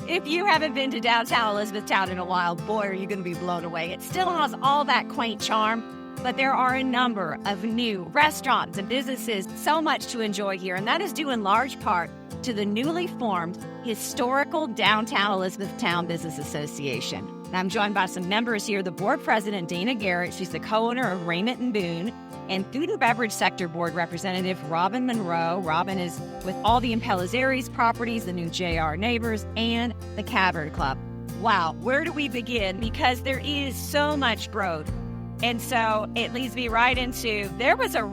If you haven't been to downtown Elizabethtown in a while, boy, are you going to be blown away. It still has all that quaint charm, but there are a number of new restaurants and businesses, so much to enjoy here, and that is due in large part to the newly formed Historical Downtown Elizabethtown Business Association. And I'm joined by some members here, the board president, Dana Garrett. She's the co-owner of Raymond and Boone, and Food and Beverage Sector Board Representative Robin Monroe. Robin is with all the Impellizzeri's properties, the new JR Neighbors, and the Cavern Club. Wow, where do we begin? Because there is so much growth. And so it leads me right into, there was a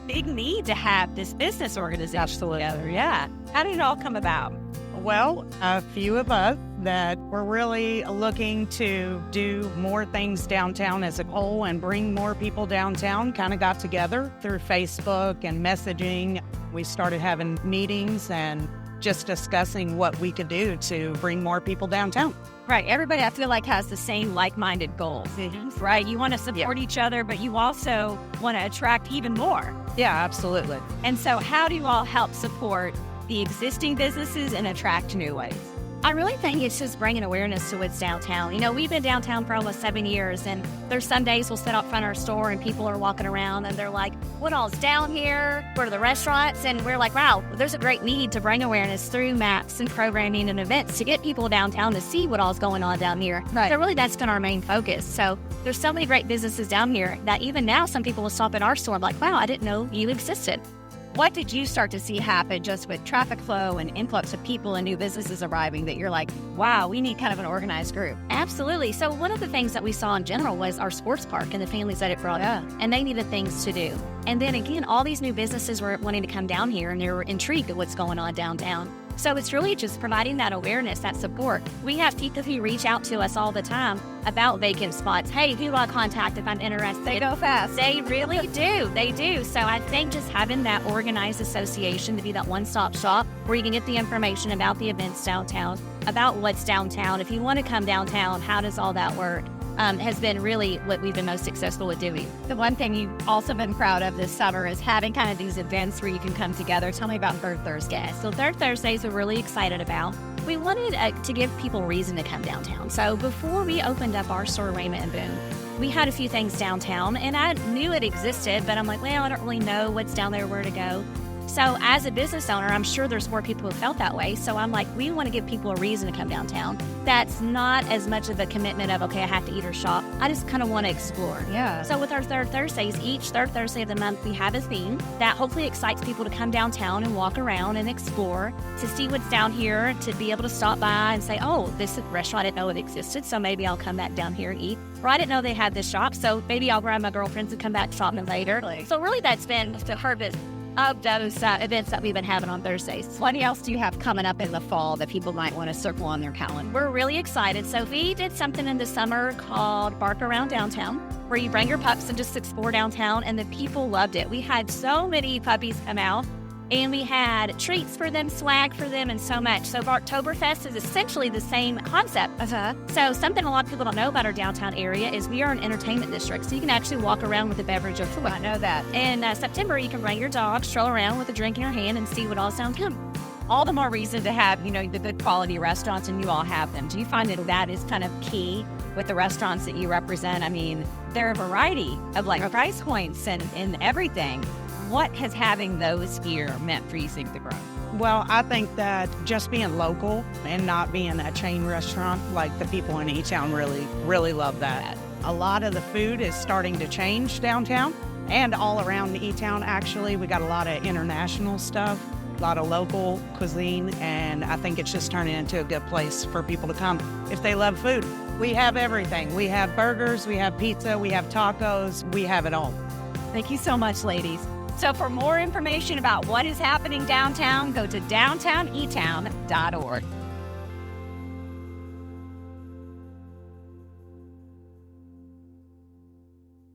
big need to have this business organization together. Yeah. How did it all come about? Well, a few of us that were really looking to do more things downtown as a whole and bring more people downtown kind of got together through Facebook and messaging. We started having meetings and just discussing what we could do to bring more people downtown. Right. Everybody, I feel like, has the same like-minded goals, right? You want to support each other, but you also want to attract even more. Yeah, absolutely. And so how do you all help support the existing businesses and attract new ones? I really think it's just bringing awareness to what's downtown. You know, we've been downtown for almost 7 years, and there's some days we'll sit out front of our store and people are walking around and they're like, what all's down here? Where are the restaurants? And we're like, wow, there's a great need to bring awareness through maps and programming and events to get people downtown to see what all's going on down here. Right. So really that's been our main focus. So there's so many great businesses down here that even now some people will stop at our store like, wow, I didn't know you existed. What did you start to see happen just with traffic flow and influx of people and new businesses arriving that you're like, wow, we need kind of an organized group? Absolutely. So one of the things that we saw in general was our sports park and the families that it brought in, and they needed things to do. And then again, all these new businesses were wanting to come down here and they were intrigued at what's going on downtown. So it's really just providing that awareness, that support. We have people who reach out to us all the time about vacant spots. Hey, who do I contact if I'm interested? They go fast. They really do. They do. So I think just having that organized association to be that one-stop shop where you can get the information about the events downtown, about what's downtown. If you want to come downtown, how does all that work? Has been really what we've been most successful with doing. The one thing you've also been proud of this summer is having kind of these events where you can come together. Tell me about Third Thursday. So Third Thursdays we're really excited about. We wanted to give people reason to come downtown. So before we opened up our store, Raymond and Boone, we had a few things downtown, and I knew it existed, but I'm like, well, I don't really know what's down there, where to go. So as a business owner, I'm sure there's more people who felt that way. So I'm like, we want to give people a reason to come downtown. That's not as much of a commitment of, okay, I have to eat or shop. I just kind of want to explore. Yeah. So with our Third Thursdays, each third Thursday of the month, we have a theme that hopefully excites people to come downtown and walk around and explore, to see what's down here, to be able to stop by and say, oh, this restaurant, I didn't know it existed, so maybe I'll come back down here and eat. Or I didn't know they had this shop, so maybe I'll grab my girlfriends and come back shopping later. Really? So really that's been the purpose of those events that we've been having on Thursdays. What else do you have coming up in the fall that people might want to circle on their calendar? We're really excited. So we did something in the summer called Bark Around Downtown, where you bring your pups and just explore downtown, and the people loved it. We had so many puppies come out, and we had treats for them, swag for them, and so much. So Barktoberfest is essentially the same concept. So something a lot of people don't know about our downtown area is we are an entertainment district. So you can actually walk around with a beverage or food. I know that. In September, you can bring your dog, stroll around with a drink in your hand, and see what all's downtown. All the more reason to have, the good quality restaurants, and you all have them. Do you find that is kind of key with the restaurants that you represent? I mean, there are a variety of price points and everything. What has having those here meant for you to the growth? Well, I think that just being local and not being a chain restaurant, like the people in E-Town really, really love that. A lot of the food is starting to change downtown and all around E-Town, actually. We got a lot of international stuff, a lot of local cuisine, and I think it's just turning into a good place for people to come if they love food. We have everything. We have burgers, we have pizza, we have tacos, we have it all. Thank you so much, ladies. So for more information about what is happening downtown, go to downtowneatown.org.